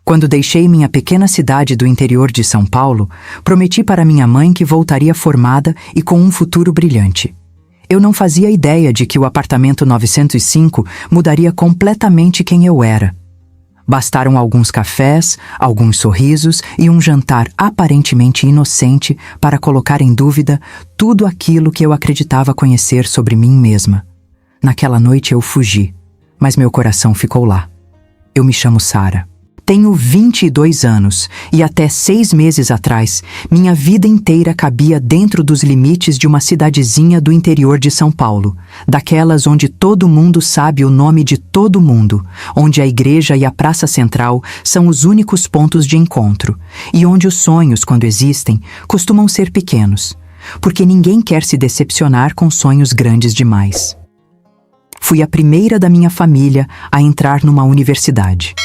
Quando deixei minha pequena cidade do interior de São Paulo, prometi para minha mãe que voltaria formada e com um futuro brilhante. Eu não fazia ideia de que o apartamento 905 mudaria completamente quem eu era. Bastaram alguns cafés, alguns sorrisos e um jantar aparentemente inocente para colocar em dúvida tudo aquilo que eu acreditava conhecer sobre mim mesma. Naquela noite eu fugi, mas meu coração ficou lá. Eu me chamo Sara. Tenho 22 anos e até 6 meses atrás, minha vida inteira cabia dentro dos limites de uma cidadezinha do interior de São Paulo, daquelas onde todo mundo sabe o nome de todo mundo, onde a igreja e a praça central são os únicos pontos de encontro, e onde os sonhos, quando existem, costumam ser pequenos, porque ninguém quer se decepcionar com sonhos grandes demais. Fui a primeira da minha família a entrar numa universidade.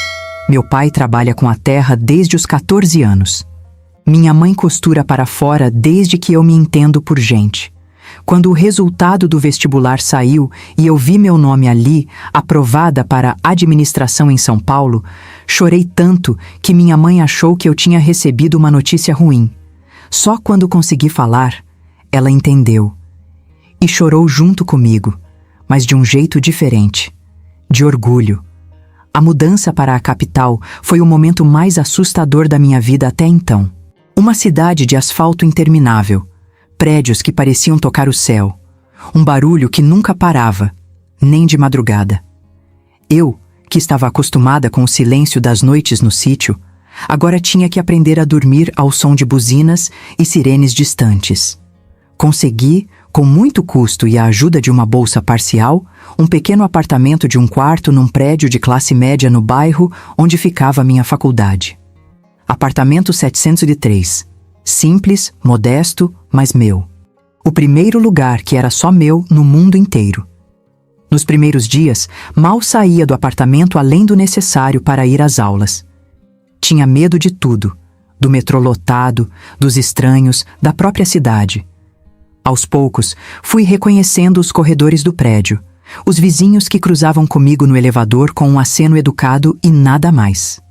Meu pai trabalha com a terra desde os 14 anos. Minha mãe costura para fora desde que eu me entendo por gente. Quando o resultado do vestibular saiu e eu vi meu nome ali, aprovada para administração em São Paulo, chorei tanto que minha mãe achou que eu tinha recebido uma notícia ruim. Só quando consegui falar, ela entendeu. E chorou junto comigo, mas de um jeito diferente, de orgulho. A mudança para a capital foi o momento mais assustador da minha vida até então. Uma cidade de asfalto interminável, prédios que pareciam tocar o céu, um barulho que nunca parava, nem de madrugada. Eu, que estava acostumada com o silêncio das noites no sítio, agora tinha que aprender a dormir ao som de buzinas e sirenes distantes. Consegui, com muito custo e a ajuda de uma bolsa parcial, um pequeno apartamento de um quarto num prédio de classe média no bairro onde ficava a minha faculdade. Apartamento 703. Simples, modesto, mas meu. O primeiro lugar que era só meu no mundo inteiro. Nos primeiros dias, mal saía do apartamento além do necessário para ir às aulas. Tinha medo de tudo, do metrô lotado, dos estranhos, da própria cidade. Aos poucos, fui reconhecendo os corredores do prédio, os vizinhos que cruzavam comigo no elevador com um aceno educado e nada mais.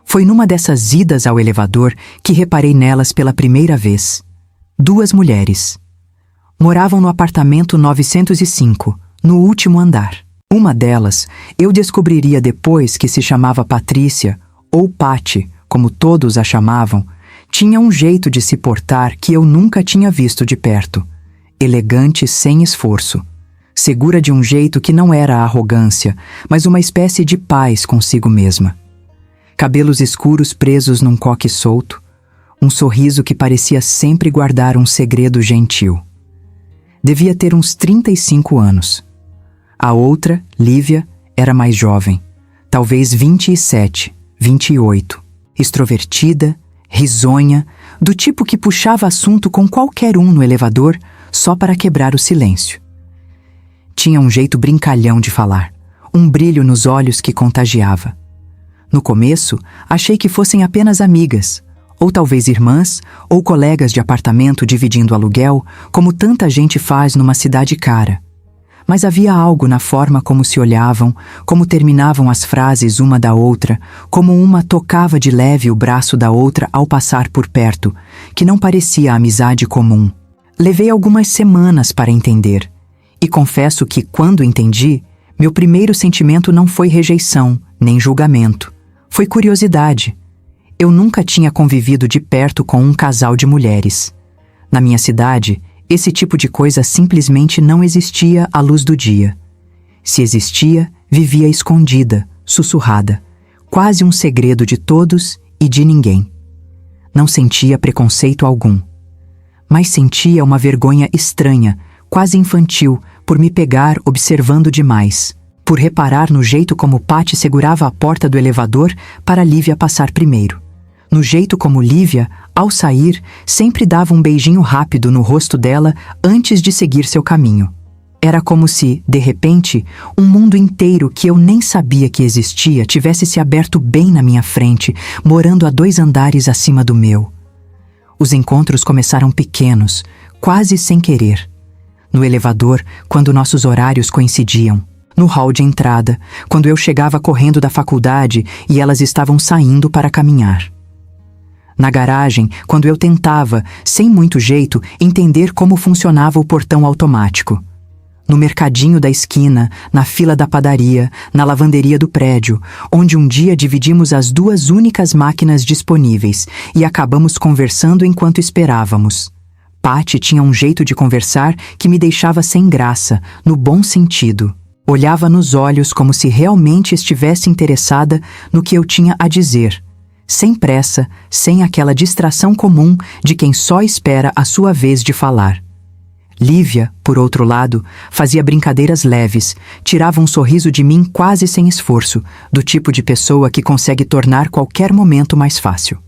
Foi numa dessas idas ao elevador que reparei nelas pela primeira vez. 2 mulheres. Moravam no apartamento 905, no último andar. Uma delas, eu descobriria depois que se chamava Patrícia, ou Pati, como todos a chamavam, tinha um jeito de se portar que eu nunca tinha visto de perto. Elegante sem esforço. Segura de um jeito que não era arrogância, mas uma espécie de paz consigo mesma. Cabelos escuros presos num coque solto, um sorriso que parecia sempre guardar um segredo gentil. Devia ter uns 35 anos. A outra, Lívia, era mais jovem, talvez 27, 28, extrovertida, risonha, do tipo que puxava assunto com qualquer um no elevador só para quebrar o silêncio. Tinha um jeito brincalhão de falar, um brilho nos olhos que contagiava. No começo, achei que fossem apenas amigas, ou talvez irmãs, ou colegas de apartamento dividindo aluguel, como tanta gente faz numa cidade cara. Mas havia algo na forma como se olhavam, como terminavam as frases uma da outra, como uma tocava de leve o braço da outra ao passar por perto, que não parecia amizade comum. Levei algumas semanas para entender, e confesso que, quando entendi, meu primeiro sentimento não foi rejeição, nem julgamento. Foi curiosidade. Eu nunca tinha convivido de perto com um casal de mulheres. Na minha cidade, esse tipo de coisa simplesmente não existia à luz do dia. Se existia, vivia escondida, sussurrada, quase um segredo de todos e de ninguém. Não sentia preconceito algum. Mas sentia uma vergonha estranha, quase infantil, por me pegar observando demais, por reparar no jeito como Patty segurava a porta do elevador para Lívia passar primeiro. No jeito como Lívia, ao sair, sempre dava um beijinho rápido no rosto dela antes de seguir seu caminho. Era como se, de repente, um mundo inteiro que eu nem sabia que existia tivesse se aberto bem na minha frente, morando a 2 andares acima do meu. Os encontros começaram pequenos, quase sem querer. No elevador, quando nossos horários coincidiam. No hall de entrada, quando eu chegava correndo da faculdade e elas estavam saindo para caminhar. Na garagem, quando eu tentava, sem muito jeito, entender como funcionava o portão automático. No mercadinho da esquina, na fila da padaria, na lavanderia do prédio, onde um dia dividimos as duas únicas máquinas disponíveis e acabamos conversando enquanto esperávamos. Patty tinha um jeito de conversar que me deixava sem graça, no bom sentido. Olhava nos olhos como se realmente estivesse interessada no que eu tinha a dizer, sem pressa, sem aquela distração comum de quem só espera a sua vez de falar. Lívia, por outro lado, fazia brincadeiras leves, tirava um sorriso de mim quase sem esforço, do tipo de pessoa que consegue tornar qualquer momento mais fácil.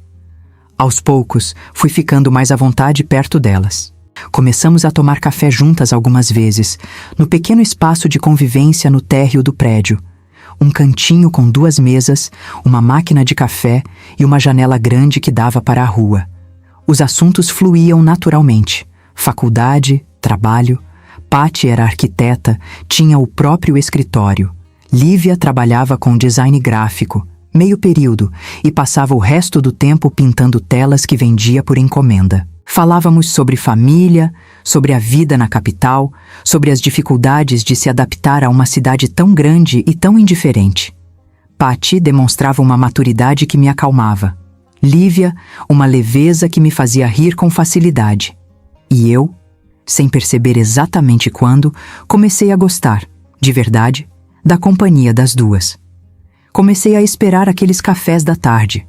Aos poucos, fui ficando mais à vontade perto delas. Começamos a tomar café juntas algumas vezes, no pequeno espaço de convivência no térreo do prédio. Um cantinho com 2 mesas, uma máquina de café e uma janela grande que dava para a rua. Os assuntos fluíam naturalmente. Faculdade, trabalho. Patty era arquiteta, tinha o próprio escritório. Lívia trabalhava com design gráfico, meio período, e passava o resto do tempo pintando telas que vendia por encomenda. Falávamos sobre família, sobre a vida na capital, sobre as dificuldades de se adaptar a uma cidade tão grande e tão indiferente. Patty demonstrava uma maturidade que me acalmava. Lívia, uma leveza que me fazia rir com facilidade. E eu, sem perceber exatamente quando, comecei a gostar, de verdade, da companhia das duas. Comecei a esperar aqueles cafés da tarde.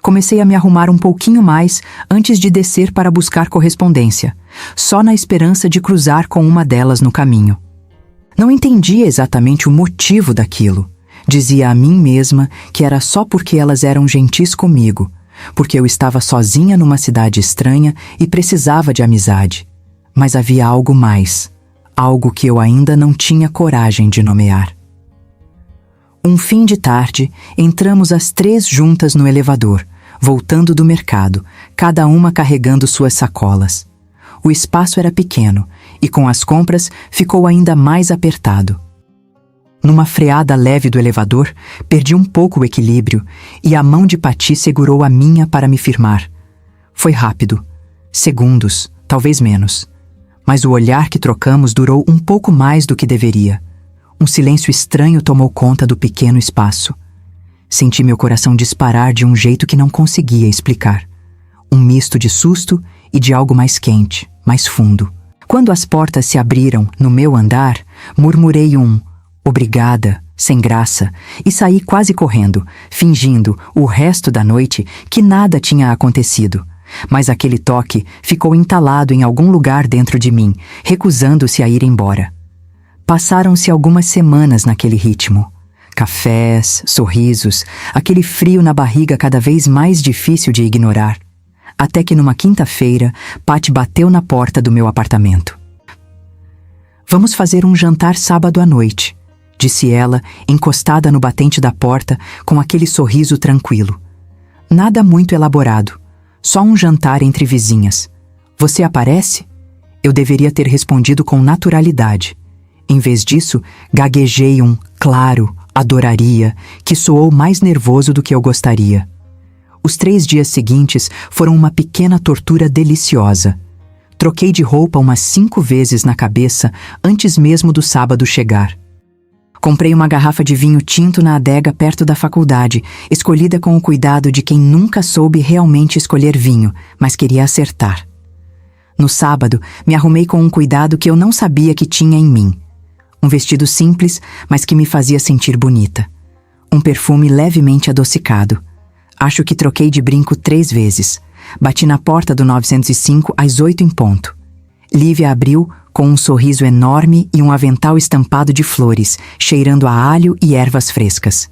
Comecei a me arrumar um pouquinho mais antes de descer para buscar correspondência, só na esperança de cruzar com uma delas no caminho. Não entendia exatamente o motivo daquilo. Dizia a mim mesma que era só porque elas eram gentis comigo, porque eu estava sozinha numa cidade estranha e precisava de amizade. Mas havia algo mais, algo que eu ainda não tinha coragem de nomear. Um fim de tarde, entramos as 3 juntas no elevador, voltando do mercado, cada uma carregando suas sacolas. O espaço era pequeno e com as compras ficou ainda mais apertado. Numa freada leve do elevador, perdi um pouco o equilíbrio e a mão de Patty segurou a minha para me firmar. Foi rápido, segundos, talvez menos, mas o olhar que trocamos durou um pouco mais do que deveria. Um silêncio estranho tomou conta do pequeno espaço. Senti meu coração disparar de um jeito que não conseguia explicar. Um misto de susto e de algo mais quente, mais fundo. Quando as portas se abriram no meu andar, murmurei um "obrigada", sem graça, e saí quase correndo, fingindo, o resto da noite, que nada tinha acontecido. Mas aquele toque ficou entalado em algum lugar dentro de mim, recusando-se a ir embora. Passaram-se algumas semanas naquele ritmo. Cafés, sorrisos, aquele frio na barriga cada vez mais difícil de ignorar. Até que numa quinta-feira, Patty bateu na porta do meu apartamento. "Vamos fazer um jantar sábado à noite", disse ela, encostada no batente da porta, com aquele sorriso tranquilo. "Nada muito elaborado, só um jantar entre vizinhas. Você aparece?" Eu deveria ter respondido com naturalidade. Em vez disso, gaguejei um "claro, adoraria", que soou mais nervoso do que eu gostaria. Os 3 dias seguintes foram uma pequena tortura deliciosa. Troquei de roupa umas 5 vezes na cabeça antes mesmo do sábado chegar. Comprei uma garrafa de vinho tinto na adega perto da faculdade, escolhida com o cuidado de quem nunca soube realmente escolher vinho, mas queria acertar. No sábado, me arrumei com um cuidado que eu não sabia que tinha em mim. Um vestido simples, mas que me fazia sentir bonita. Um perfume levemente adocicado. Acho que troquei de brinco 3 vezes. Bati na porta do 905 às 8 em ponto. Lívia abriu com um sorriso enorme e um avental estampado de flores, cheirando a alho e ervas frescas.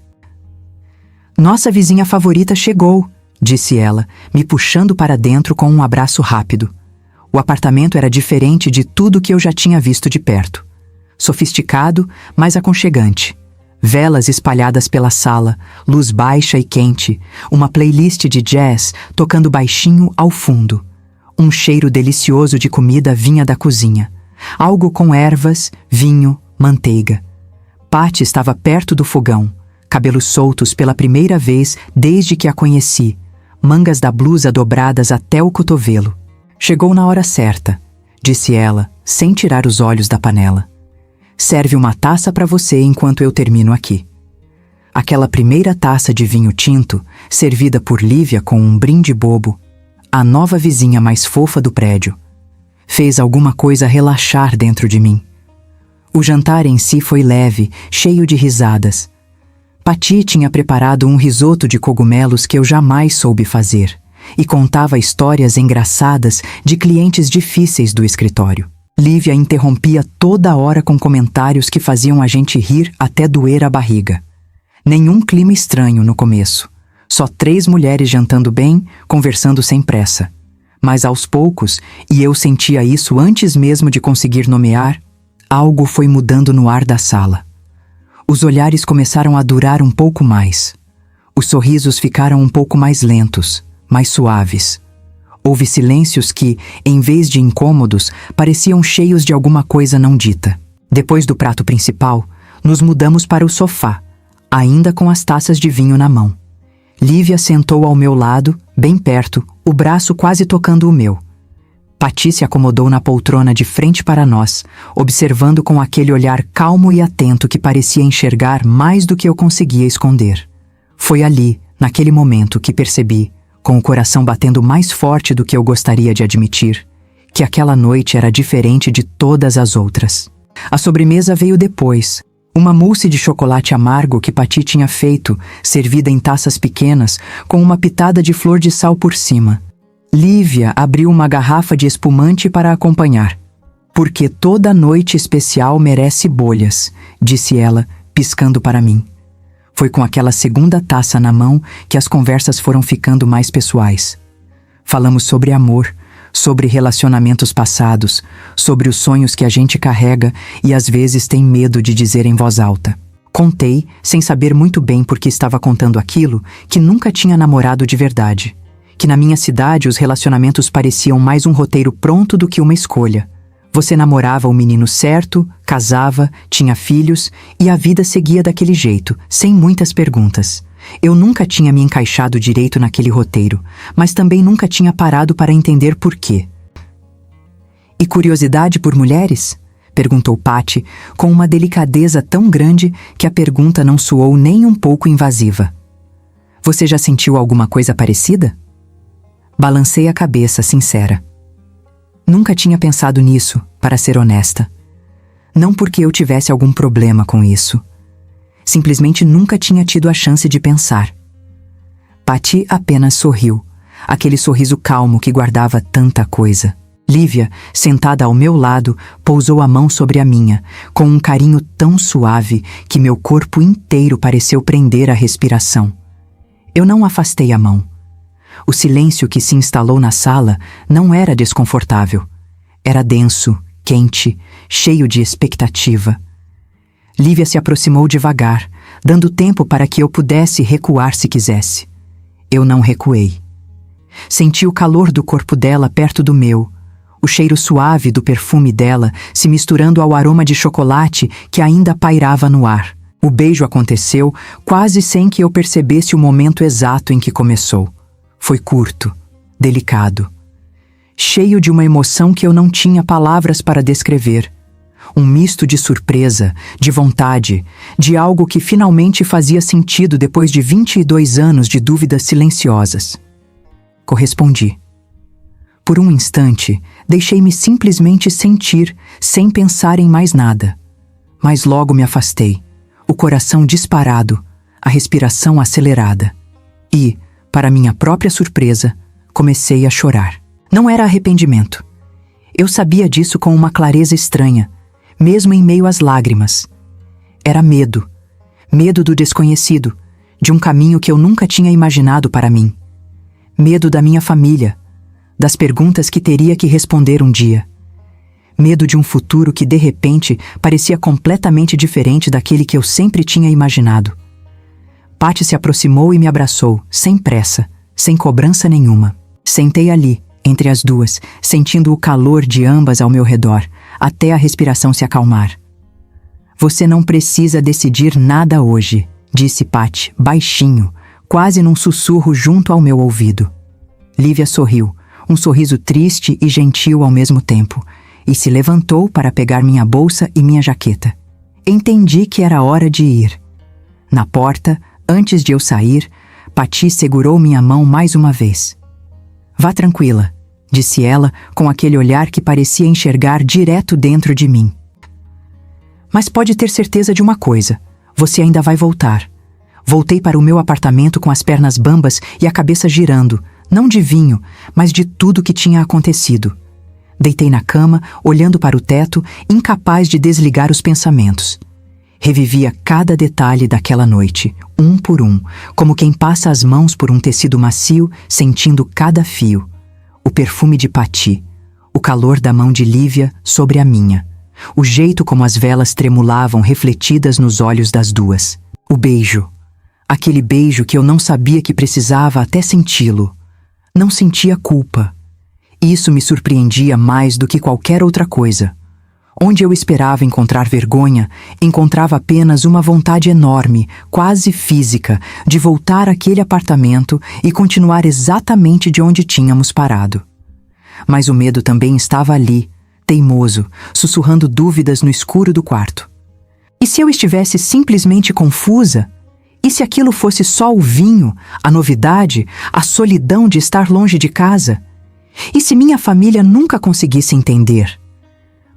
"Nossa vizinha favorita chegou", disse ela, me puxando para dentro com um abraço rápido. O apartamento era diferente de tudo que eu já tinha visto de perto. Sofisticado, mas aconchegante. Velas espalhadas pela sala, luz baixa e quente, uma playlist de jazz tocando baixinho ao fundo. Um cheiro delicioso de comida vinha da cozinha. Algo com ervas, vinho, manteiga. Patty estava perto do fogão, cabelos soltos pela primeira vez desde que a conheci, mangas da blusa dobradas até o cotovelo. Chegou na hora certa, disse ela, sem tirar os olhos da panela. Serve uma taça para você enquanto eu termino aqui. Aquela primeira taça de vinho tinto, servida por Lívia com um brinde bobo, a nova vizinha mais fofa do prédio, fez alguma coisa relaxar dentro de mim. O jantar em si foi leve, cheio de risadas. Patty tinha preparado um risoto de cogumelos que eu jamais soube fazer e contava histórias engraçadas de clientes difíceis do escritório. Lívia interrompia toda hora com comentários que faziam a gente rir até doer a barriga. Nenhum clima estranho no começo. Só 3 mulheres jantando bem, conversando sem pressa. Mas aos poucos, e eu sentia isso antes mesmo de conseguir nomear, algo foi mudando no ar da sala. Os olhares começaram a durar um pouco mais. Os sorrisos ficaram um pouco mais lentos, mais suaves. Houve silêncios que, em vez de incômodos, pareciam cheios de alguma coisa não dita. Depois do prato principal, nos mudamos para o sofá, ainda com as taças de vinho na mão. Lívia sentou ao meu lado, bem perto, o braço quase tocando o meu. Patty se acomodou na poltrona de frente para nós, observando com aquele olhar calmo e atento que parecia enxergar mais do que eu conseguia esconder. Foi ali, naquele momento, que percebi, com o coração batendo mais forte do que eu gostaria de admitir, que aquela noite era diferente de todas as outras. A sobremesa veio depois. Uma mousse de chocolate amargo que Patty tinha feito, servida em taças pequenas, com uma pitada de flor de sal por cima. Lívia abriu uma garrafa de espumante para acompanhar. Porque toda noite especial merece bolhas, disse ela, piscando para mim. Foi com aquela segunda taça na mão que as conversas foram ficando mais pessoais. Falamos sobre amor, sobre relacionamentos passados, sobre os sonhos que a gente carrega e às vezes tem medo de dizer em voz alta. Contei, sem saber muito bem por que estava contando aquilo, que nunca tinha namorado de verdade. Que na minha cidade os relacionamentos pareciam mais um roteiro pronto do que uma escolha. Você namorava o menino certo, casava, tinha filhos e a vida seguia daquele jeito, sem muitas perguntas. Eu nunca tinha me encaixado direito naquele roteiro, mas também nunca tinha parado para entender por quê. E curiosidade por mulheres? Perguntou Patty, com uma delicadeza tão grande que a pergunta não soou nem um pouco invasiva. Você já sentiu alguma coisa parecida? Balancei a cabeça, sincera. Nunca tinha pensado nisso, para ser honesta. Não porque eu tivesse algum problema com isso. Simplesmente nunca tinha tido a chance de pensar. Patty apenas sorriu, aquele sorriso calmo que guardava tanta coisa. Lívia, sentada ao meu lado, pousou a mão sobre a minha, com um carinho tão suave que meu corpo inteiro pareceu prender a respiração. Eu não afastei a mão. O silêncio que se instalou na sala não era desconfortável. Era denso, quente, cheio de expectativa. Lívia se aproximou devagar, dando tempo para que eu pudesse recuar se quisesse. Eu não recuei. Senti o calor do corpo dela perto do meu, o cheiro suave do perfume dela se misturando ao aroma de chocolate que ainda pairava no ar. O beijo aconteceu quase sem que eu percebesse o momento exato em que começou. Foi curto, delicado, cheio de uma emoção que eu não tinha palavras para descrever. Um misto de surpresa, de vontade, de algo que finalmente fazia sentido depois de 22 anos de dúvidas silenciosas. Correspondi. Por um instante, deixei-me simplesmente sentir, sem pensar em mais nada. Mas logo me afastei, o coração disparado, a respiração acelerada. E, para minha própria surpresa, comecei a chorar. Não era arrependimento. Eu sabia disso com uma clareza estranha, mesmo em meio às lágrimas. Era medo. Medo do desconhecido, de um caminho que eu nunca tinha imaginado para mim. Medo da minha família, das perguntas que teria que responder um dia. Medo de um futuro que de repente parecia completamente diferente daquele que eu sempre tinha imaginado. Patty se aproximou e me abraçou, sem pressa, sem cobrança nenhuma. Sentei ali, entre as duas, sentindo o calor de ambas ao meu redor, até a respiração se acalmar. Você não precisa decidir nada hoje, disse Patty, baixinho, quase num sussurro junto ao meu ouvido. Lívia sorriu, um sorriso triste e gentil ao mesmo tempo, e se levantou para pegar minha bolsa e minha jaqueta. Entendi que era hora de ir. Na porta, antes de eu sair, Patty segurou minha mão mais uma vez. Vá tranquila, disse ela com aquele olhar que parecia enxergar direto dentro de mim. Mas pode ter certeza de uma coisa, você ainda vai voltar. Voltei para o meu apartamento com as pernas bambas e a cabeça girando, não de vinho, mas de tudo que tinha acontecido. Deitei na cama, olhando para o teto, incapaz de desligar os pensamentos. Revivia cada detalhe daquela noite, um por um, como quem passa as mãos por um tecido macio, sentindo cada fio. O perfume de Patty, o calor da mão de Lívia sobre a minha, o jeito como as velas tremulavam refletidas nos olhos das duas. O beijo. Aquele beijo que eu não sabia que precisava até senti-lo. Não sentia culpa. Isso me surpreendia mais do que qualquer outra coisa. Onde eu esperava encontrar vergonha, encontrava apenas uma vontade enorme, quase física, de voltar àquele apartamento e continuar exatamente de onde tínhamos parado. Mas o medo também estava ali, teimoso, sussurrando dúvidas no escuro do quarto. E se eu estivesse simplesmente confusa? E se aquilo fosse só o vinho, a novidade, a solidão de estar longe de casa? E se minha família nunca conseguisse entender?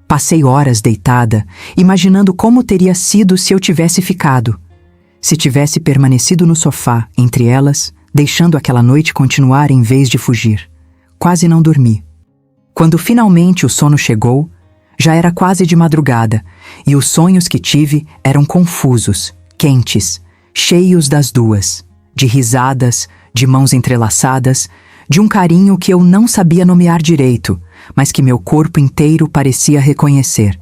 Passei horas deitada, imaginando como teria sido se eu tivesse ficado. Se tivesse permanecido no sofá, entre elas, deixando aquela noite continuar em vez de fugir. Quase não dormi. Quando finalmente o sono chegou, já era quase de madrugada, e os sonhos que tive eram confusos, quentes, cheios das duas, de risadas, de mãos entrelaçadas, de um carinho que eu não sabia nomear direito, mas que meu corpo inteiro parecia reconhecer.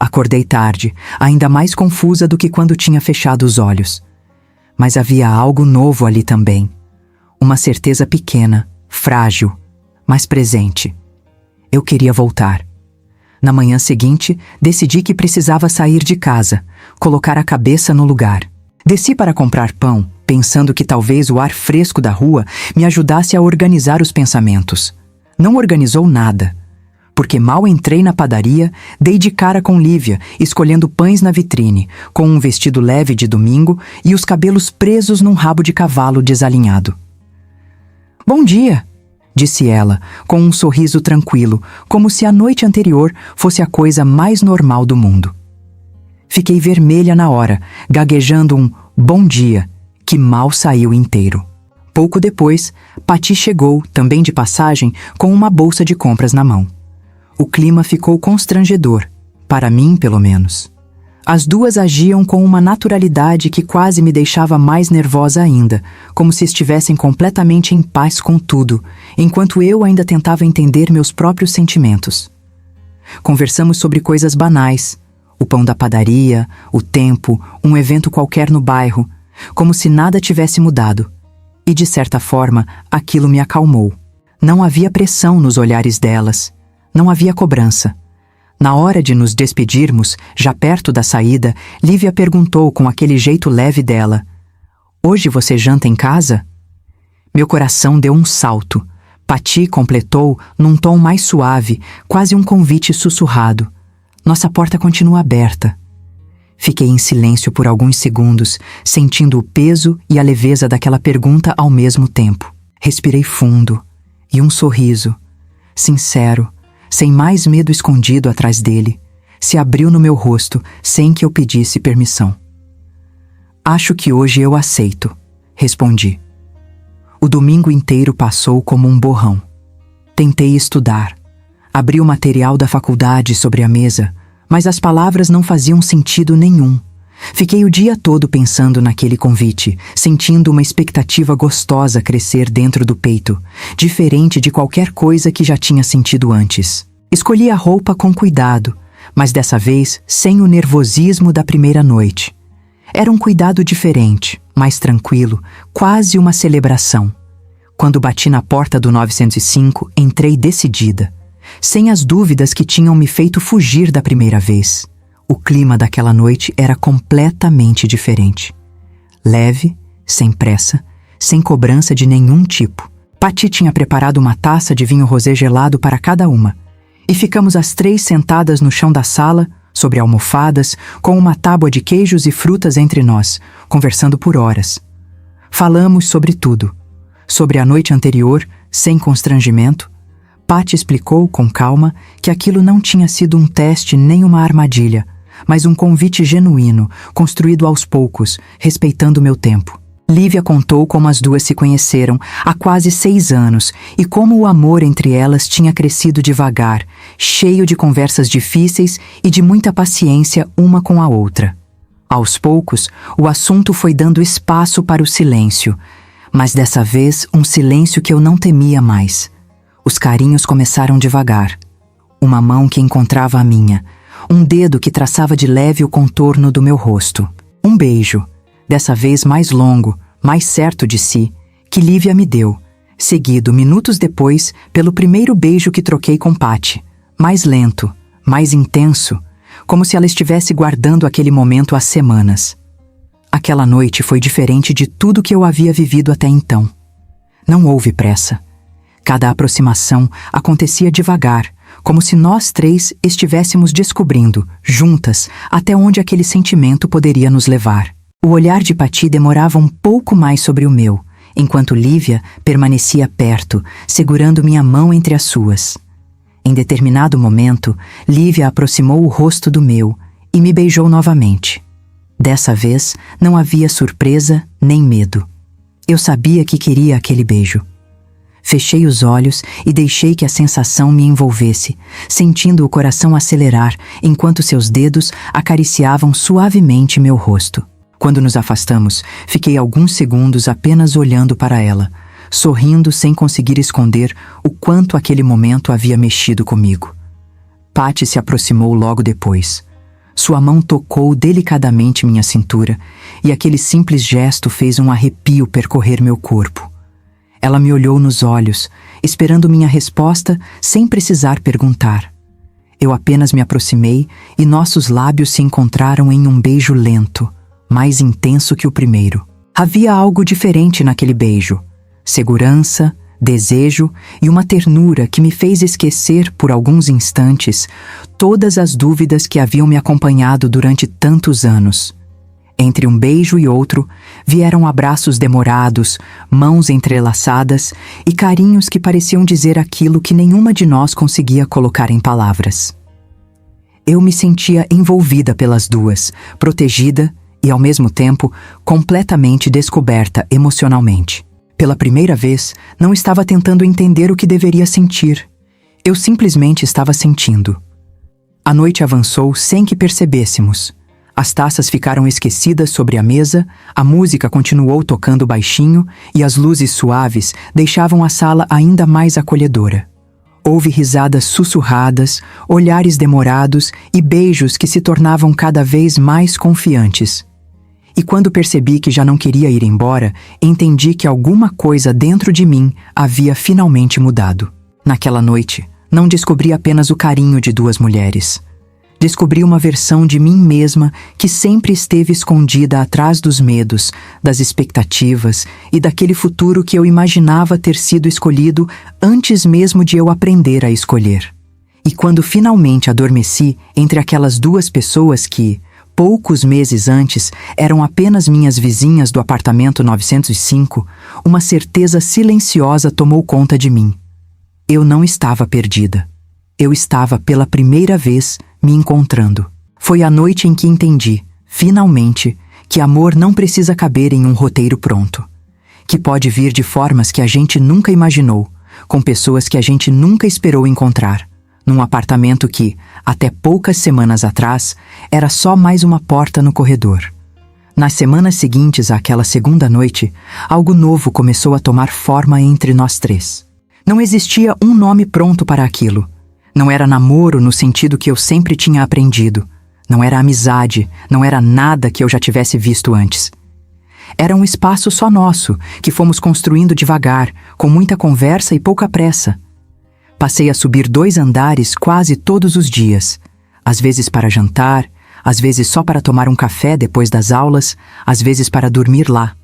Acordei tarde, ainda mais confusa do que quando tinha fechado os olhos. Mas havia algo novo ali também. Uma certeza pequena, frágil, mas presente. Eu queria voltar. Na manhã seguinte, decidi que precisava sair de casa, colocar a cabeça no lugar. Desci para comprar pão, pensando que talvez o ar fresco da rua me ajudasse a organizar os pensamentos. Não organizou nada. Porque mal entrei na padaria, dei de cara com Lívia, escolhendo pães na vitrine, com um vestido leve de domingo e os cabelos presos num rabo de cavalo desalinhado. "Bom dia", disse ela, com um sorriso tranquilo, como se a noite anterior fosse a coisa mais normal do mundo. Fiquei vermelha na hora, gaguejando um "bom dia", que mal saiu inteiro. Pouco depois, Patty chegou, também de passagem, com uma bolsa de compras na mão. O clima ficou constrangedor, para mim, pelo menos. As duas agiam com uma naturalidade que quase me deixava mais nervosa ainda, como se estivessem completamente em paz com tudo, enquanto eu ainda tentava entender meus próprios sentimentos. Conversamos sobre coisas banais, o pão da padaria, o tempo, um evento qualquer no bairro, como se nada tivesse mudado. E, de certa forma, aquilo me acalmou. Não havia pressão nos olhares delas. Não havia cobrança. Na hora de nos despedirmos, já perto da saída, Lívia perguntou com aquele jeito leve dela: "Hoje você janta em casa?" Meu coração deu um salto. Patty completou num tom mais suave, quase um convite sussurrado. Nossa porta continua aberta. Fiquei em silêncio por alguns segundos, sentindo o peso e a leveza daquela pergunta ao mesmo tempo. Respirei fundo, e um sorriso, sincero, sem mais medo escondido atrás dele, se abriu no meu rosto sem que eu pedisse permissão. "Acho que hoje eu aceito", respondi. O domingo inteiro passou como um borrão. Tentei estudar. Abri o material da faculdade sobre a mesa, mas as palavras não faziam sentido nenhum. Fiquei o dia todo pensando naquele convite, sentindo uma expectativa gostosa crescer dentro do peito, diferente de qualquer coisa que já tinha sentido antes. Escolhi a roupa com cuidado, mas dessa vez sem o nervosismo da primeira noite. Era um cuidado diferente, mais tranquilo, quase uma celebração. Quando bati na porta do 905, entrei decidida, sem as dúvidas que tinham me feito fugir da primeira vez. O clima daquela noite era completamente diferente. Leve, sem pressa, sem cobrança de nenhum tipo. Patty tinha preparado uma taça de vinho rosé gelado para cada uma, e ficamos as 3 sentadas no chão da sala, sobre almofadas, com uma tábua de queijos e frutas entre nós, conversando por horas. Falamos sobre tudo. Sobre a noite anterior, sem constrangimento. Patty explicou com calma que aquilo não tinha sido um teste nem uma armadilha, mas um convite genuíno, construído aos poucos, respeitando meu tempo. Lívia contou como as duas se conheceram há quase 6 anos e como o amor entre elas tinha crescido devagar, cheio de conversas difíceis e de muita paciência uma com a outra. Aos poucos, o assunto foi dando espaço para o silêncio, mas dessa vez um silêncio que eu não temia mais. Os carinhos começaram devagar. Uma mão que encontrava a minha, um dedo que traçava de leve o contorno do meu rosto. Um beijo, dessa vez mais longo, mais certo de si, que Lívia me deu, seguido, minutos depois, pelo primeiro beijo que troquei com Patty, mais lento, mais intenso, como se ela estivesse guardando aquele momento há semanas. Aquela noite foi diferente de tudo que eu havia vivido até então. Não houve pressa. Cada aproximação acontecia devagar, como se nós 3 estivéssemos descobrindo, juntas, até onde aquele sentimento poderia nos levar. O olhar de Patty demorava um pouco mais sobre o meu, enquanto Lívia permanecia perto, segurando minha mão entre as suas. Em determinado momento, Lívia aproximou o rosto do meu e me beijou novamente. Dessa vez, não havia surpresa nem medo. Eu sabia que queria aquele beijo. Fechei os olhos e deixei que a sensação me envolvesse, sentindo o coração acelerar enquanto seus dedos acariciavam suavemente meu rosto. Quando nos afastamos, fiquei alguns segundos apenas olhando para ela, sorrindo sem conseguir esconder o quanto aquele momento havia mexido comigo. Patty se aproximou logo depois. Sua mão tocou delicadamente minha cintura e aquele simples gesto fez um arrepio percorrer meu corpo. Ela me olhou nos olhos, esperando minha resposta sem precisar perguntar. Eu apenas me aproximei e nossos lábios se encontraram em um beijo lento, mais intenso que o primeiro. Havia algo diferente naquele beijo. Segurança, desejo e uma ternura que me fez esquecer por alguns instantes todas as dúvidas que haviam me acompanhado durante tantos anos. Entre um beijo e outro, vieram abraços demorados, mãos entrelaçadas e carinhos que pareciam dizer aquilo que nenhuma de nós conseguia colocar em palavras. Eu me sentia envolvida pelas duas, protegida e, ao mesmo tempo, completamente descoberta emocionalmente. Pela primeira vez, não estava tentando entender o que deveria sentir. Eu simplesmente estava sentindo. A noite avançou sem que percebêssemos. As taças ficaram esquecidas sobre a mesa, a música continuou tocando baixinho e as luzes suaves deixavam a sala ainda mais acolhedora. Houve risadas sussurradas, olhares demorados e beijos que se tornavam cada vez mais confiantes. E quando percebi que já não queria ir embora, entendi que alguma coisa dentro de mim havia finalmente mudado. Naquela noite, não descobri apenas o carinho de 2 mulheres. Descobri uma versão de mim mesma que sempre esteve escondida atrás dos medos, das expectativas e daquele futuro que eu imaginava ter sido escolhido antes mesmo de eu aprender a escolher. E quando finalmente adormeci entre aquelas 2 pessoas que, poucos meses antes, eram apenas minhas vizinhas do apartamento 905, uma certeza silenciosa tomou conta de mim. Eu não estava perdida. Eu estava, pela primeira vez, me encontrando. Foi a noite em que entendi, finalmente, que amor não precisa caber em um roteiro pronto. Que pode vir de formas que a gente nunca imaginou, com pessoas que a gente nunca esperou encontrar, num apartamento que, até poucas semanas atrás, era só mais uma porta no corredor. Nas semanas seguintes àquela segunda noite, algo novo começou a tomar forma entre nós 3. Não existia um nome pronto para aquilo. Não era namoro no sentido que eu sempre tinha aprendido. Não era amizade, não era nada que eu já tivesse visto antes. Era um espaço só nosso, que fomos construindo devagar, com muita conversa e pouca pressa. Passei a subir 2 andares quase todos os dias, às vezes para jantar, às vezes só para tomar um café depois das aulas, às vezes para dormir lá.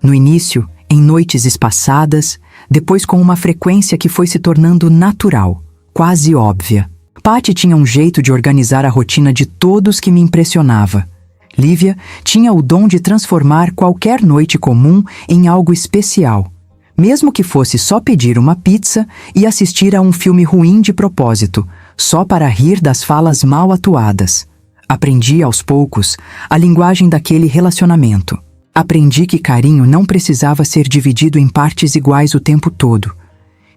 No início, em noites espaçadas, depois com uma frequência que foi se tornando natural, quase óbvia. Patty tinha um jeito de organizar a rotina de todos que me impressionava. Lívia tinha o dom de transformar qualquer noite comum em algo especial, mesmo que fosse só pedir uma pizza e assistir a um filme ruim de propósito, só para rir das falas mal atuadas. Aprendi, aos poucos, a linguagem daquele relacionamento. Aprendi que carinho não precisava ser dividido em partes iguais o tempo todo.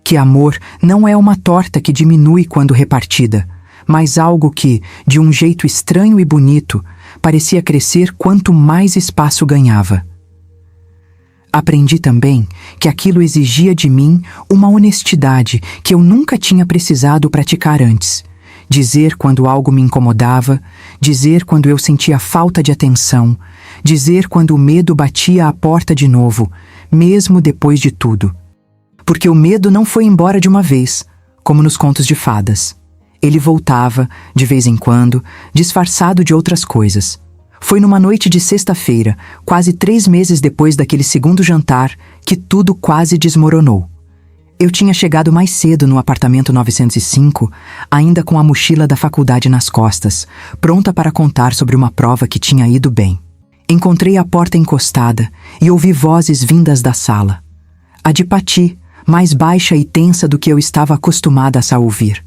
Que amor não é uma torta que diminui quando repartida, mas algo que, de um jeito estranho e bonito, parecia crescer quanto mais espaço ganhava. Aprendi também que aquilo exigia de mim uma honestidade que eu nunca tinha precisado praticar antes. Dizer quando algo me incomodava, dizer quando eu sentia falta de atenção, dizer quando o medo batia à porta de novo, mesmo depois de tudo. Porque o medo não foi embora de uma vez, como nos contos de fadas. Ele voltava, de vez em quando, disfarçado de outras coisas. Foi numa noite de sexta-feira, quase 3 meses depois daquele segundo jantar, que tudo quase desmoronou. Eu tinha chegado mais cedo no apartamento 905, ainda com a mochila da faculdade nas costas, pronta para contar sobre uma prova que tinha ido bem. Encontrei a porta encostada e ouvi vozes vindas da sala. A de Patty, mais baixa e tensa do que eu estava acostumada a ouvir,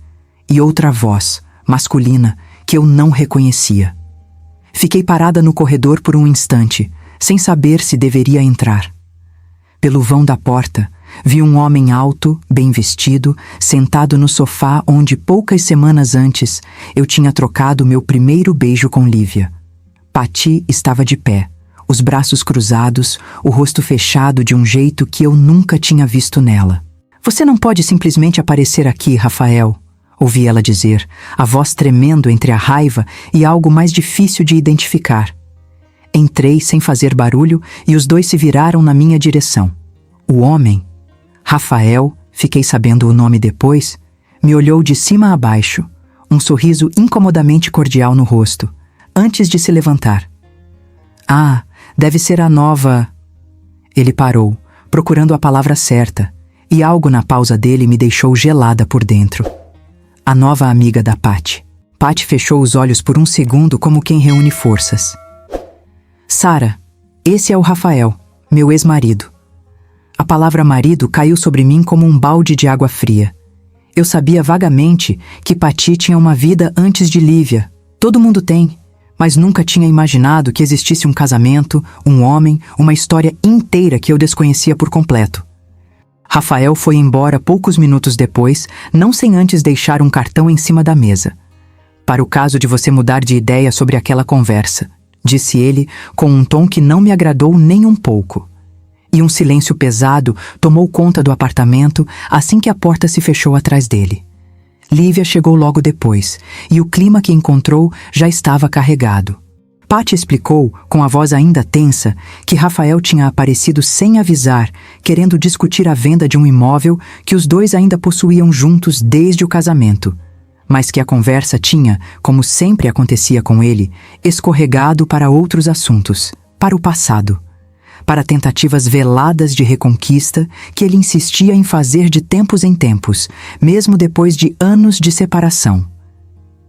e outra voz, masculina, que eu não reconhecia. Fiquei parada no corredor por um instante, sem saber se deveria entrar. Pelo vão da porta, vi um homem alto, bem vestido, sentado no sofá onde poucas semanas antes eu tinha trocado meu primeiro beijo com Lívia. Patty estava de pé, os braços cruzados, o rosto fechado de um jeito que eu nunca tinha visto nela. "Você não pode simplesmente aparecer aqui, Rafael", ouvi ela dizer, a voz tremendo entre a raiva e algo mais difícil de identificar. Entrei sem fazer barulho e os dois se viraram na minha direção. O homem, Rafael, fiquei sabendo o nome depois, me olhou de cima a baixo, um sorriso incomodamente cordial no rosto, antes de se levantar. "Ah, deve ser a nova..." Ele parou, procurando a palavra certa, e algo na pausa dele me deixou gelada por dentro. A nova amiga da Patty. Patty fechou os olhos por um segundo como quem reúne forças. "Sarah, esse é o Rafael, meu ex-marido." A palavra marido caiu sobre mim como um balde de água fria. Eu sabia vagamente que Patty tinha uma vida antes de Lívia. Todo mundo tem, mas nunca tinha imaginado que existisse um casamento, um homem, uma história inteira que eu desconhecia por completo. Rafael foi embora poucos minutos depois, não sem antes deixar um cartão em cima da mesa. "Para o caso de você mudar de ideia sobre aquela conversa", disse ele com um tom que não me agradou nem um pouco. E um silêncio pesado tomou conta do apartamento assim que a porta se fechou atrás dele. Lívia chegou logo depois, e o clima que encontrou já estava carregado. Patty explicou, com a voz ainda tensa, que Rafael tinha aparecido sem avisar, querendo discutir a venda de um imóvel que os dois ainda possuíam juntos desde o casamento, mas que a conversa tinha, como sempre acontecia com ele, escorregado para outros assuntos, para o passado, para tentativas veladas de reconquista que ele insistia em fazer de tempos em tempos, mesmo depois de anos de separação.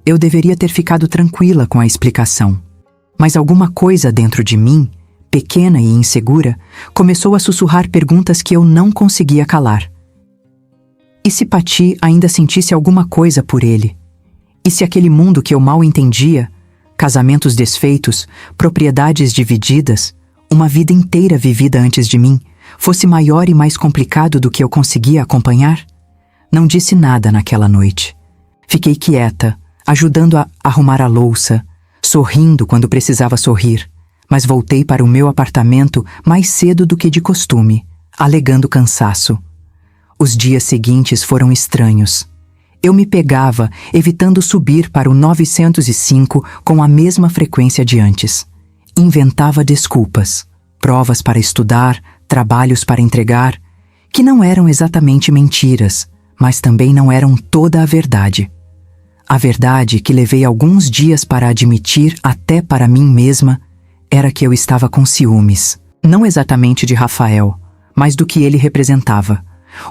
Eu deveria ter ficado tranquila com a explicação. Mas alguma coisa dentro de mim, pequena e insegura, começou a sussurrar perguntas que eu não conseguia calar. E se Patty ainda sentisse alguma coisa por ele? E se aquele mundo que eu mal entendia, casamentos desfeitos, propriedades divididas, uma vida inteira vivida antes de mim, fosse maior e mais complicado do que eu conseguia acompanhar? Não disse nada naquela noite. Fiquei quieta, ajudando a arrumar a louça, sorrindo quando precisava sorrir, mas voltei para o meu apartamento mais cedo do que de costume, alegando cansaço. Os dias seguintes foram estranhos. Eu me pegava, evitando subir para o 905 com a mesma frequência de antes. Inventava desculpas, provas para estudar, trabalhos para entregar, que não eram exatamente mentiras, mas também não eram toda a verdade. A verdade que levei alguns dias para admitir até para mim mesma era que eu estava com ciúmes. Não exatamente de Rafael, mas do que ele representava.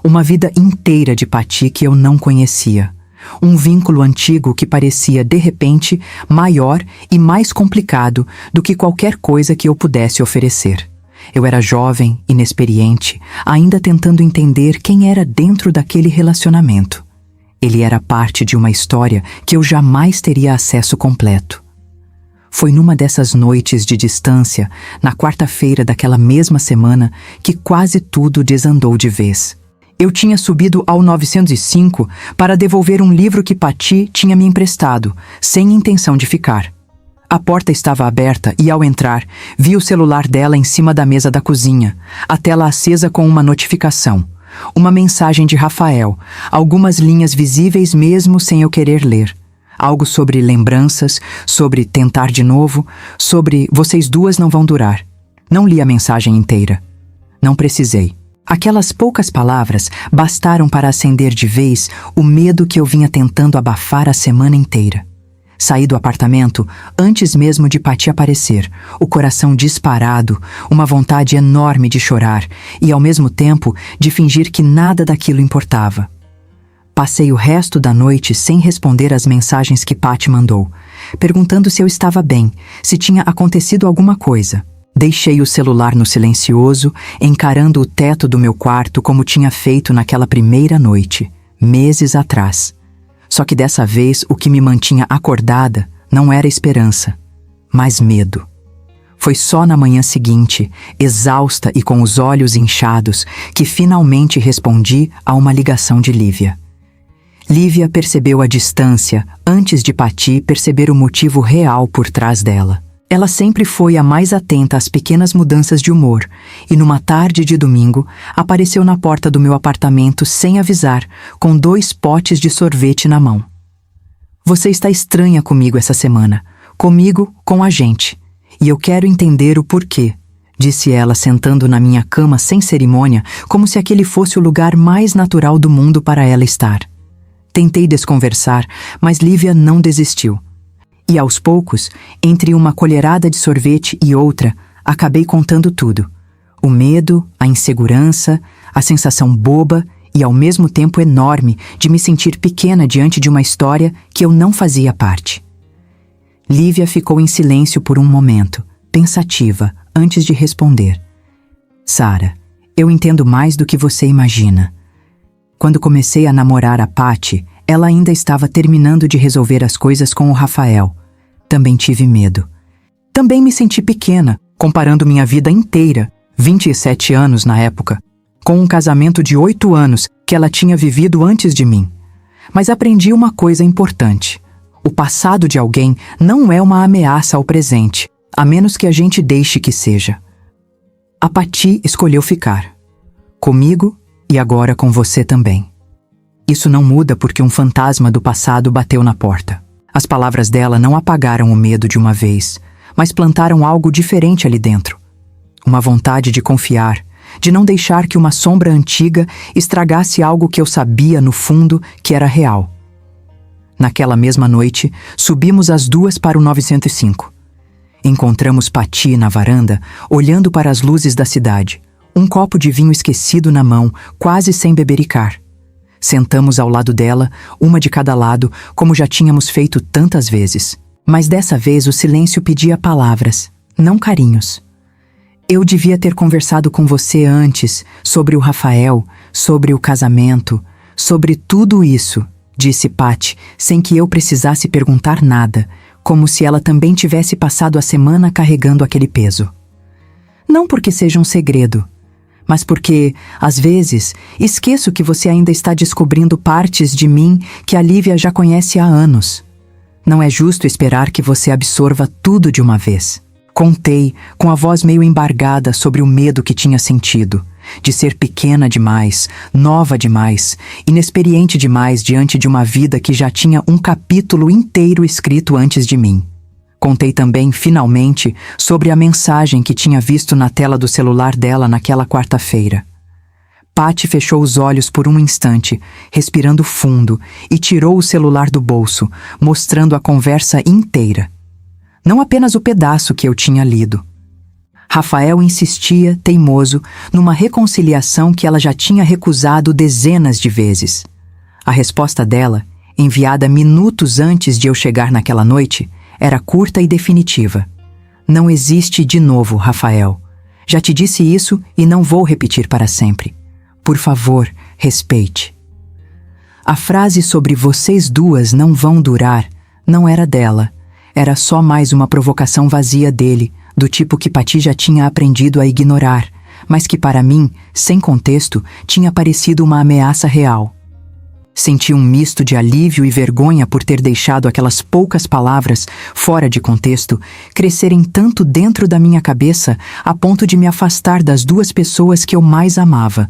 Uma vida inteira de Patty que eu não conhecia. Um vínculo antigo que parecia, de repente, maior e mais complicado do que qualquer coisa que eu pudesse oferecer. Eu era jovem, inexperiente, ainda tentando entender quem era dentro daquele relacionamento. Ele era parte de uma história que eu jamais teria acesso completo. Foi numa dessas noites de distância, na quarta-feira daquela mesma semana, que quase tudo desandou de vez. Eu tinha subido ao 905 para devolver um livro que Patty tinha me emprestado, sem intenção de ficar. A porta estava aberta e, ao entrar, vi o celular dela em cima da mesa da cozinha, a tela acesa com uma notificação. Uma mensagem de Rafael, algumas linhas visíveis mesmo sem eu querer ler. Algo sobre lembranças, sobre tentar de novo, sobre vocês duas não vão durar. Não li a mensagem inteira. Não precisei. Aquelas poucas palavras bastaram para acender de vez o medo que eu vinha tentando abafar a semana inteira. Saí do apartamento antes mesmo de Patty aparecer, o coração disparado, uma vontade enorme de chorar e, ao mesmo tempo, de fingir que nada daquilo importava. Passei o resto da noite sem responder às mensagens que Patty mandou, perguntando se eu estava bem, se tinha acontecido alguma coisa. Deixei o celular no silencioso, encarando o teto do meu quarto como tinha feito naquela primeira noite, meses atrás. Só que dessa vez o que me mantinha acordada não era esperança, mas medo. Foi só na manhã seguinte, exausta e com os olhos inchados, que finalmente respondi a uma ligação de Lívia. Lívia percebeu a distância antes de Patty perceber o motivo real por trás dela. Ela sempre foi a mais atenta às pequenas mudanças de humor, e numa tarde de domingo, apareceu na porta do meu apartamento sem avisar, com 2 potes de sorvete na mão. Você está estranha comigo essa semana, comigo, com a gente, e eu quero entender o porquê, disse ela sentando na minha cama sem cerimônia, como se aquele fosse o lugar mais natural do mundo para ela estar. Tentei desconversar, mas Lívia não desistiu. E aos poucos, entre uma colherada de sorvete e outra, acabei contando tudo. O medo, a insegurança, a sensação boba e ao mesmo tempo enorme de me sentir pequena diante de uma história que eu não fazia parte. Lívia ficou em silêncio por um momento, pensativa, antes de responder. Sara, eu entendo mais do que você imagina. Quando comecei a namorar a Patty, ela ainda estava terminando de resolver as coisas com o Rafael. Também tive medo. Também me senti pequena, comparando minha vida inteira, 27 anos na época, com um casamento de 8 anos que ela tinha vivido antes de mim. Mas aprendi uma coisa importante. O passado de alguém não é uma ameaça ao presente, a menos que a gente deixe que seja. A Patty escolheu ficar. Comigo e agora com você também. Isso não muda porque um fantasma do passado bateu na porta. As palavras dela não apagaram o medo de uma vez, mas plantaram algo diferente ali dentro. Uma vontade de confiar, de não deixar que uma sombra antiga estragasse algo que eu sabia no fundo que era real. Naquela mesma noite, subimos as 2 para o 905. Encontramos Patty na varanda, olhando para as luzes da cidade, um copo de vinho esquecido na mão, quase sem bebericar. Sentamos ao lado dela, uma de cada lado, como já tínhamos feito tantas vezes. Mas dessa vez o silêncio pedia palavras, não carinhos. Eu devia ter conversado com você antes, sobre o Rafael, sobre o casamento, sobre tudo isso, disse Patty, sem que eu precisasse perguntar nada, como se ela também tivesse passado a semana carregando aquele peso. Não porque seja um segredo, mas porque, às vezes, esqueço que você ainda está descobrindo partes de mim que a Lívia já conhece há anos. Não é justo esperar que você absorva tudo de uma vez. Contei, com a voz meio embargada, sobre o medo que tinha sentido, de ser pequena demais, nova demais, inexperiente demais diante de uma vida que já tinha um capítulo inteiro escrito antes de mim. Contei também, finalmente, sobre a mensagem que tinha visto na tela do celular dela naquela quarta-feira. Patty fechou os olhos por um instante, respirando fundo, e tirou o celular do bolso, mostrando a conversa inteira. Não apenas o pedaço que eu tinha lido. Rafael insistia, teimoso, numa reconciliação que ela já tinha recusado dezenas de vezes. A resposta dela, enviada minutos antes de eu chegar naquela noite, era curta e definitiva. Não existe de novo, Rafael. Já te disse isso e não vou repetir para sempre. Por favor, respeite. A frase sobre vocês duas não vão durar não era dela. Era só mais uma provocação vazia dele, do tipo que Patty já tinha aprendido a ignorar, mas que para mim, sem contexto, tinha parecido uma ameaça real. Senti um misto de alívio e vergonha por ter deixado aquelas poucas palavras, fora de contexto, crescerem tanto dentro da minha cabeça a ponto de me afastar das duas pessoas que eu mais amava.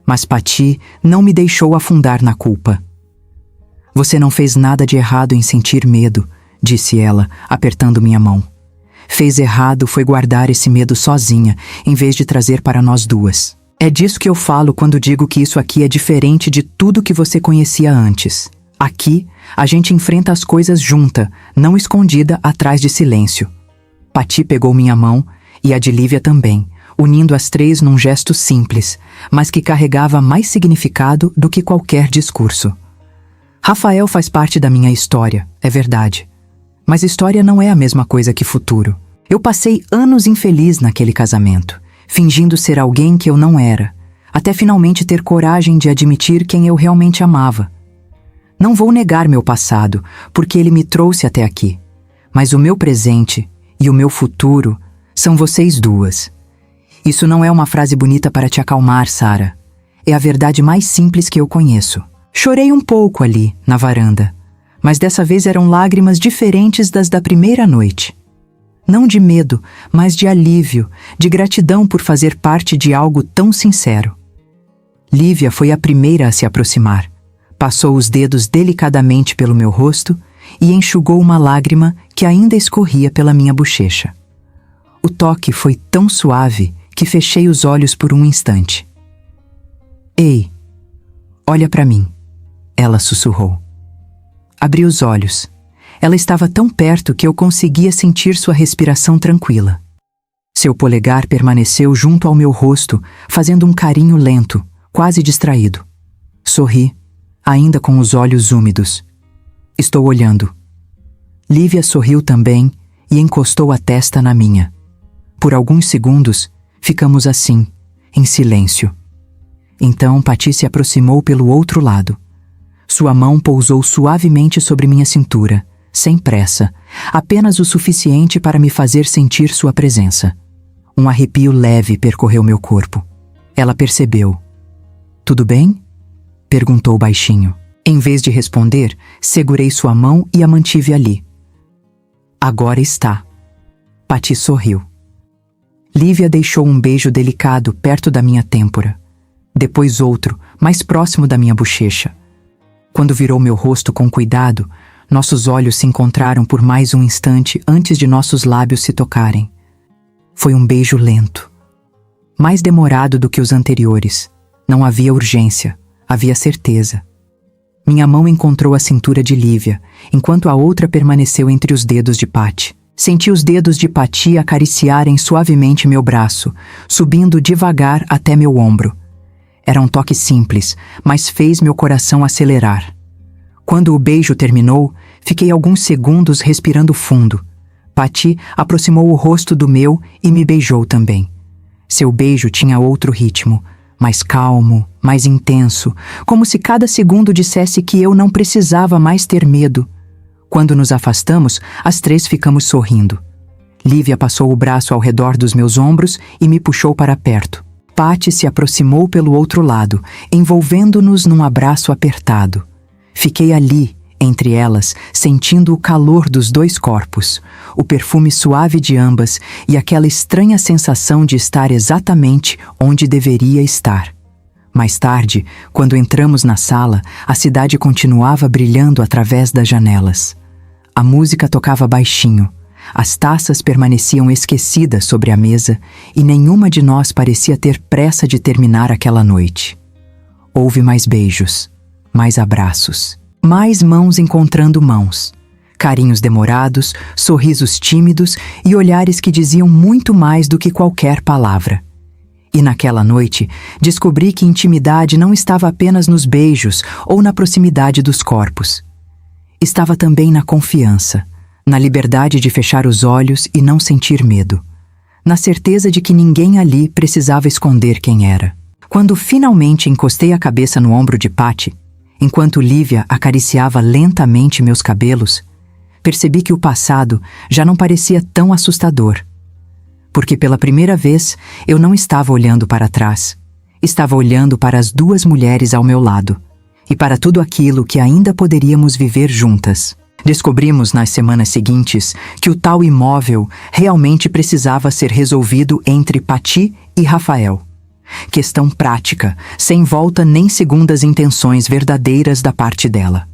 Mas Patty não me deixou afundar na culpa. Você não fez nada de errado em sentir medo, disse ela, apertando minha mão. Fez errado foi guardar esse medo sozinha, em vez de trazer para nós duas. É disso que eu falo quando digo que isso aqui é diferente de tudo que você conhecia antes. Aqui, a gente enfrenta as coisas junta, não escondida atrás de silêncio. Patty pegou minha mão, e a de Lívia também, unindo as três num gesto simples, mas que carregava mais significado do que qualquer discurso. Rafael faz parte da minha história, é verdade. Mas história não é a mesma coisa que futuro. Eu passei anos infeliz naquele casamento, fingindo ser alguém que eu não era, até finalmente ter coragem de admitir quem eu realmente amava. Não vou negar meu passado, porque ele me trouxe até aqui. Mas o meu presente e o meu futuro são vocês duas. Isso não é uma frase bonita para te acalmar, Sarah. É a verdade mais simples que eu conheço. Chorei um pouco ali, na varanda, mas dessa vez eram lágrimas diferentes das da primeira noite. Não de medo, mas de alívio, de gratidão por fazer parte de algo tão sincero. Lívia foi a primeira a se aproximar. Passou os dedos delicadamente pelo meu rosto e enxugou uma lágrima que ainda escorria pela minha bochecha. O toque foi tão suave que fechei os olhos por um instante. Ei, olha para mim, ela sussurrou. Abri os olhos. Ela estava tão perto que eu conseguia sentir sua respiração tranquila. Seu polegar permaneceu junto ao meu rosto, fazendo um carinho lento, quase distraído. Sorri, ainda com os olhos úmidos. Estou olhando. Lívia sorriu também e encostou a testa na minha. Por alguns segundos, ficamos assim, em silêncio. Então Patty se aproximou pelo outro lado. Sua mão pousou suavemente sobre minha cintura, sem pressa, apenas o suficiente para me fazer sentir sua presença. Um arrepio leve percorreu meu corpo. Ela percebeu. Tudo bem? Perguntou baixinho. Em vez de responder, segurei sua mão e a mantive ali. Agora está. Patty sorriu. Lívia deixou um beijo delicado perto da minha têmpora. Depois outro, mais próximo da minha bochecha. Quando virou meu rosto com cuidado, nossos olhos se encontraram por mais um instante antes de nossos lábios se tocarem. Foi um beijo lento. Mais demorado do que os anteriores. Não havia urgência, havia certeza. Minha mão encontrou a cintura de Lívia, enquanto a outra permaneceu entre os dedos de Patty. Senti os dedos de Patty acariciarem suavemente meu braço, subindo devagar até meu ombro. Era um toque simples, mas fez meu coração acelerar. Quando o beijo terminou, fiquei alguns segundos respirando fundo. Patty aproximou o rosto do meu e me beijou também. Seu beijo tinha outro ritmo, mais calmo, mais intenso, como se cada segundo dissesse que eu não precisava mais ter medo. Quando nos afastamos, as três ficamos sorrindo. Lívia passou o braço ao redor dos meus ombros e me puxou para perto. Patty se aproximou pelo outro lado, envolvendo-nos num abraço apertado. Fiquei ali, entre elas, sentindo o calor dos dois corpos, o perfume suave de ambas e aquela estranha sensação de estar exatamente onde deveria estar. Mais tarde, quando entramos na sala, a cidade continuava brilhando através das janelas. A música tocava baixinho. As taças permaneciam esquecidas sobre a mesa e nenhuma de nós parecia ter pressa de terminar aquela noite. Houve mais beijos, mais abraços, mais mãos encontrando mãos, carinhos demorados, sorrisos tímidos e olhares que diziam muito mais do que qualquer palavra. E naquela noite, descobri que intimidade não estava apenas nos beijos ou na proximidade dos corpos. Estava também na confiança, na liberdade de fechar os olhos e não sentir medo, na certeza de que ninguém ali precisava esconder quem era. Quando finalmente encostei a cabeça no ombro de Patty, enquanto Lívia acariciava lentamente meus cabelos, percebi que o passado já não parecia tão assustador. Porque pela primeira vez eu não estava olhando para trás, estava olhando para as duas mulheres ao meu lado e para tudo aquilo que ainda poderíamos viver juntas. Descobrimos nas semanas seguintes que o tal imóvel realmente precisava ser resolvido entre Patty e Rafael. Questão prática, sem volta nem segundas intenções verdadeiras da parte dela.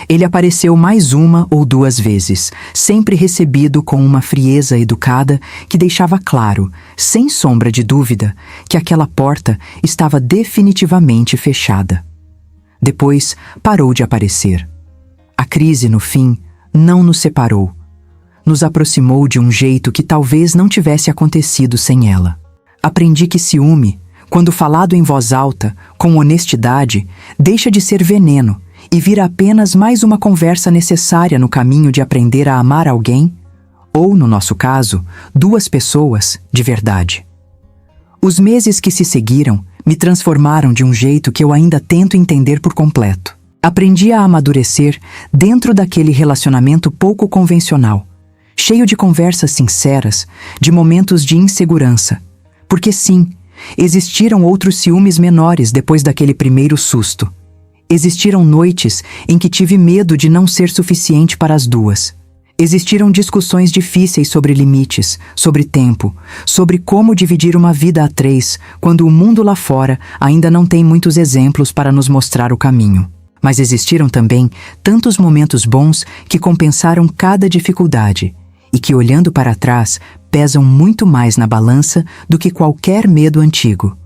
Ele apareceu mais uma ou duas vezes, sempre recebido com uma frieza educada que deixava claro, sem sombra de dúvida, que aquela porta estava definitivamente fechada. Depois, parou de aparecer. A crise, no fim, não nos separou. Nos aproximou de um jeito que talvez não tivesse acontecido sem ela. Aprendi que ciúme, quando falado em voz alta, com honestidade, deixa de ser veneno e vira apenas mais uma conversa necessária no caminho de aprender a amar alguém, ou, no nosso caso, duas pessoas de verdade. Os meses que se seguiram me transformaram de um jeito que eu ainda tento entender por completo. Aprendi a amadurecer dentro daquele relacionamento pouco convencional, cheio de conversas sinceras, de momentos de insegurança. Porque sim, existiram outros ciúmes menores depois daquele primeiro susto. Existiram noites em que tive medo de não ser suficiente para as duas. Existiram discussões difíceis sobre limites, sobre tempo, sobre como dividir uma vida a três, quando o mundo lá fora ainda não tem muitos exemplos para nos mostrar o caminho. Mas existiram também tantos momentos bons que compensaram cada dificuldade e que, olhando para trás, pesam muito mais na balança do que qualquer medo antigo.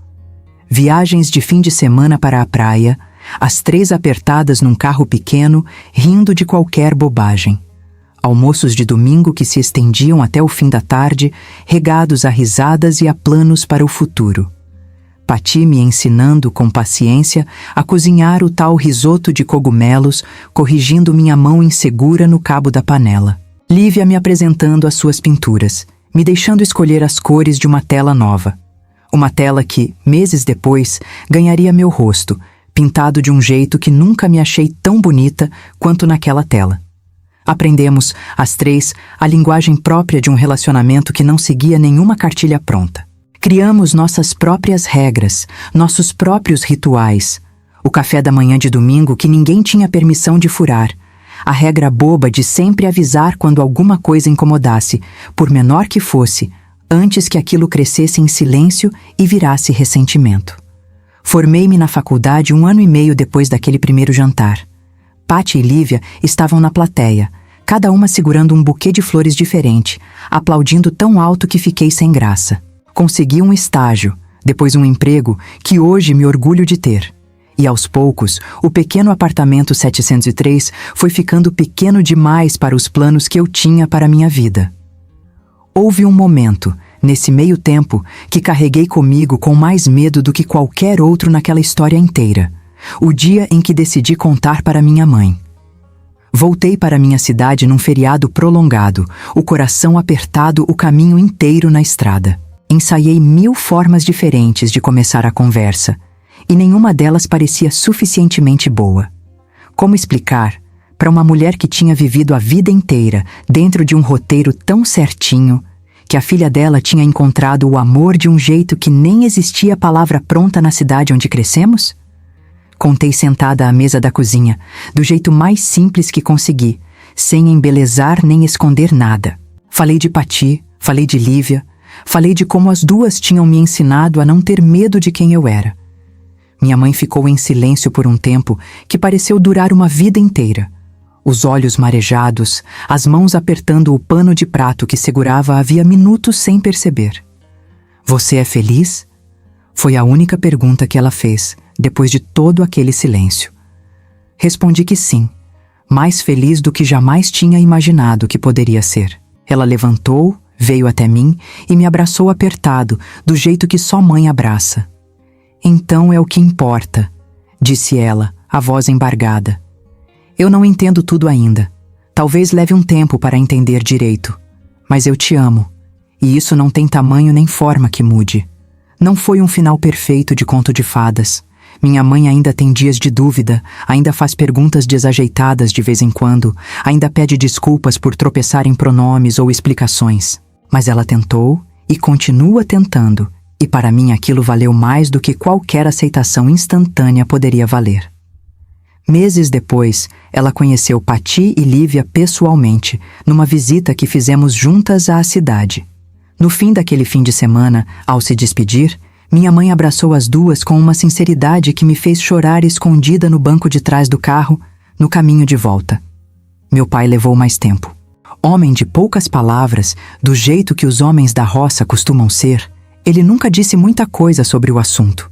Viagens de fim de semana para a praia, as três apertadas num carro pequeno, rindo de qualquer bobagem. Almoços de domingo que se estendiam até o fim da tarde, regados a risadas e a planos para o futuro. Patty me ensinando com paciência a cozinhar o tal risoto de cogumelos, corrigindo minha mão insegura no cabo da panela. Lívia me apresentando as suas pinturas, me deixando escolher as cores de uma tela nova. Uma tela que, meses depois, ganharia meu rosto, pintado de um jeito que nunca me achei tão bonita quanto naquela tela. Aprendemos, as três, a linguagem própria de um relacionamento que não seguia nenhuma cartilha pronta. Criamos nossas próprias regras, nossos próprios rituais. O café da manhã de domingo que ninguém tinha permissão de furar. A regra boba de sempre avisar quando alguma coisa incomodasse, por menor que fosse, antes que aquilo crescesse em silêncio e virasse ressentimento. Formei-me na faculdade 1 ano e meio depois daquele primeiro jantar. Patty e Lívia estavam na plateia, cada uma segurando um buquê de flores diferente, aplaudindo tão alto que fiquei sem graça. Consegui um estágio, depois um emprego que hoje me orgulho de ter. E aos poucos, o pequeno apartamento 703 foi ficando pequeno demais para os planos que eu tinha para minha vida. Houve um momento, nesse meio tempo, que carreguei comigo com mais medo do que qualquer outro naquela história inteira. O dia em que decidi contar para minha mãe. Voltei para minha cidade num feriado prolongado, o coração apertado o caminho inteiro na estrada. Ensaiei 1000 formas diferentes de começar a conversa, e nenhuma delas parecia suficientemente boa. Como explicar, para uma mulher que tinha vivido a vida inteira dentro de um roteiro tão certinho, que a filha dela tinha encontrado o amor de um jeito que nem existia palavra pronta na cidade onde crescemos? Contei sentada à mesa da cozinha, do jeito mais simples que consegui, sem embelezar nem esconder nada. Falei de Patty, falei de Lívia, falei de como as duas tinham me ensinado a não ter medo de quem eu era. Minha mãe ficou em silêncio por um tempo que pareceu durar uma vida inteira. os olhos marejados, as mãos apertando o pano de prato que segurava havia minutos sem perceber. Você é feliz? Foi a única pergunta que ela fez, depois de todo aquele silêncio. Respondi que sim, mais feliz do que jamais tinha imaginado que poderia ser. Ela levantou, veio até mim e me abraçou apertado, do jeito que só mãe abraça. Então é o que importa, disse ela, a voz embargada. Eu não entendo tudo ainda. Talvez leve um tempo para entender direito. Mas eu te amo. E isso não tem tamanho nem forma que mude. Não foi um final perfeito de conto de fadas. Minha mãe ainda tem dias de dúvida, ainda faz perguntas desajeitadas de vez em quando, ainda pede desculpas por tropeçar em pronomes ou explicações. Mas ela tentou e continua tentando, e para mim aquilo valeu mais do que qualquer aceitação instantânea poderia valer. Meses depois, ela conheceu Pati e Lívia pessoalmente, numa visita que fizemos juntas à cidade. No fim daquele fim de semana, ao se despedir, minha mãe abraçou as duas com uma sinceridade que me fez chorar escondida no banco de trás do carro, no caminho de volta. Meu pai levou mais tempo. Homem de poucas palavras, do jeito que os homens da roça costumam ser, ele nunca disse muita coisa sobre o assunto.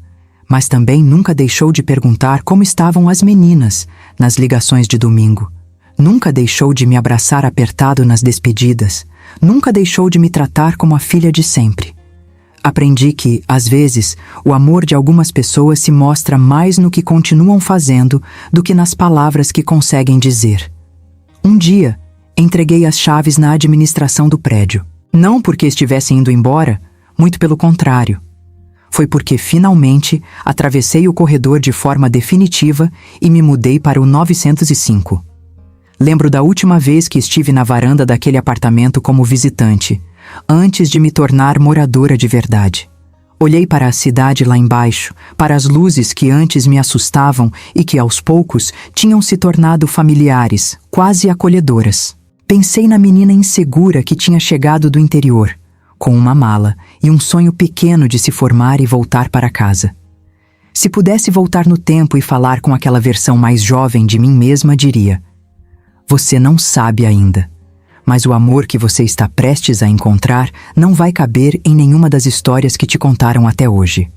Mas também nunca deixou de perguntar como estavam as meninas nas ligações de domingo. Nunca deixou de me abraçar apertado nas despedidas. Nunca deixou de me tratar como a filha de sempre. Aprendi que, às vezes, o amor de algumas pessoas se mostra mais no que continuam fazendo do que nas palavras que conseguem dizer. Um dia, entreguei as chaves na administração do prédio. Não porque estivesse indo embora, muito pelo contrário. Foi porque, finalmente, atravessei o corredor de forma definitiva e me mudei para o 905. Lembro da última vez que estive na varanda daquele apartamento como visitante, antes de me tornar moradora de verdade. Olhei para a cidade lá embaixo, para as luzes que antes me assustavam e que, aos poucos, tinham se tornado familiares, quase acolhedoras. Pensei na menina insegura que tinha chegado do interior, com uma mala e um sonho pequeno de se formar e voltar para casa. Se pudesse voltar no tempo e falar com aquela versão mais jovem de mim mesma, diria: você não sabe ainda, mas o amor que você está prestes a encontrar não vai caber em nenhuma das histórias que te contaram até hoje.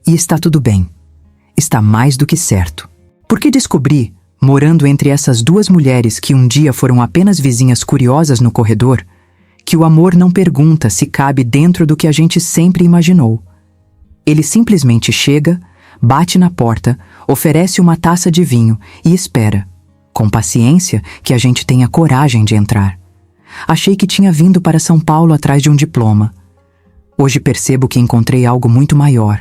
E está tudo bem. Está mais do que certo. Porque descobri, morando entre essas duas mulheres que um dia foram apenas vizinhas curiosas no corredor, que o amor não pergunta se cabe dentro do que a gente sempre imaginou. Ele simplesmente chega, bate na porta, oferece uma taça de vinho e espera, com paciência, que a gente tenha coragem de entrar. Achei que tinha vindo para São Paulo atrás de um diploma. Hoje percebo que encontrei algo muito maior.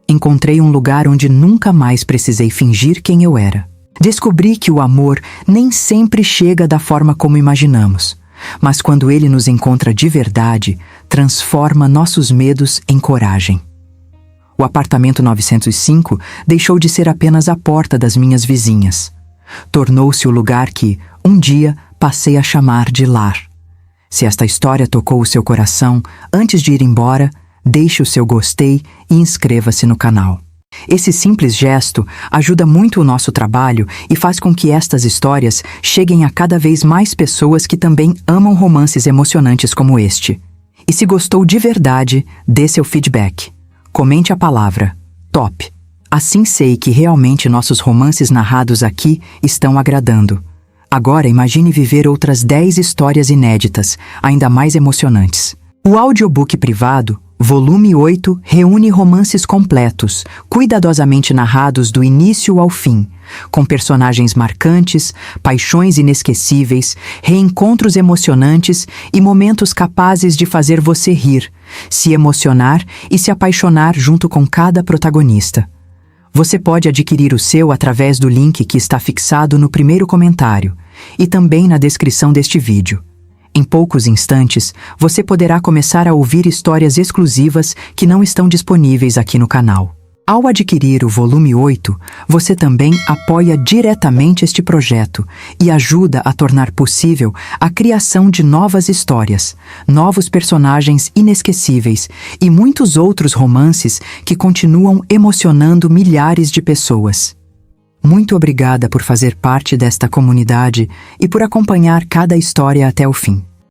Encontrei um lugar onde nunca mais precisei fingir quem eu era. Descobri que o amor nem sempre chega da forma como imaginamos. Mas quando ele nos encontra de verdade, transforma nossos medos em coragem. O apartamento 905 deixou de ser apenas a porta das minhas vizinhas. Tornou-se o lugar que, um dia, passei a chamar de lar. Se esta história tocou o seu coração, antes de ir embora, deixe o seu gostei e inscreva-se no canal. Esse simples gesto ajuda muito o nosso trabalho e faz com que estas histórias cheguem a cada vez mais pessoas que também amam romances emocionantes como este. E se gostou de verdade, dê seu feedback. Comente a palavra top. Assim sei que realmente nossos romances narrados aqui estão agradando. Agora imagine viver outras 10 histórias inéditas, ainda mais emocionantes. O audiobook privado, volume 8, reúne romances completos, cuidadosamente narrados do início ao fim, com personagens marcantes, paixões inesquecíveis, reencontros emocionantes e momentos capazes de fazer você rir, se emocionar e se apaixonar junto com cada protagonista. Você pode adquirir o seu através do link que está fixado no primeiro comentário e também na descrição deste vídeo. Em poucos instantes, você poderá começar a ouvir histórias exclusivas que não estão disponíveis aqui no canal. Ao adquirir o volume 8, você também apoia diretamente este projeto e ajuda a tornar possível a criação de novas histórias, novos personagens inesquecíveis e muitos outros romances que continuam emocionando milhares de pessoas. Muito obrigada por fazer parte desta comunidade e por acompanhar cada história até o fim.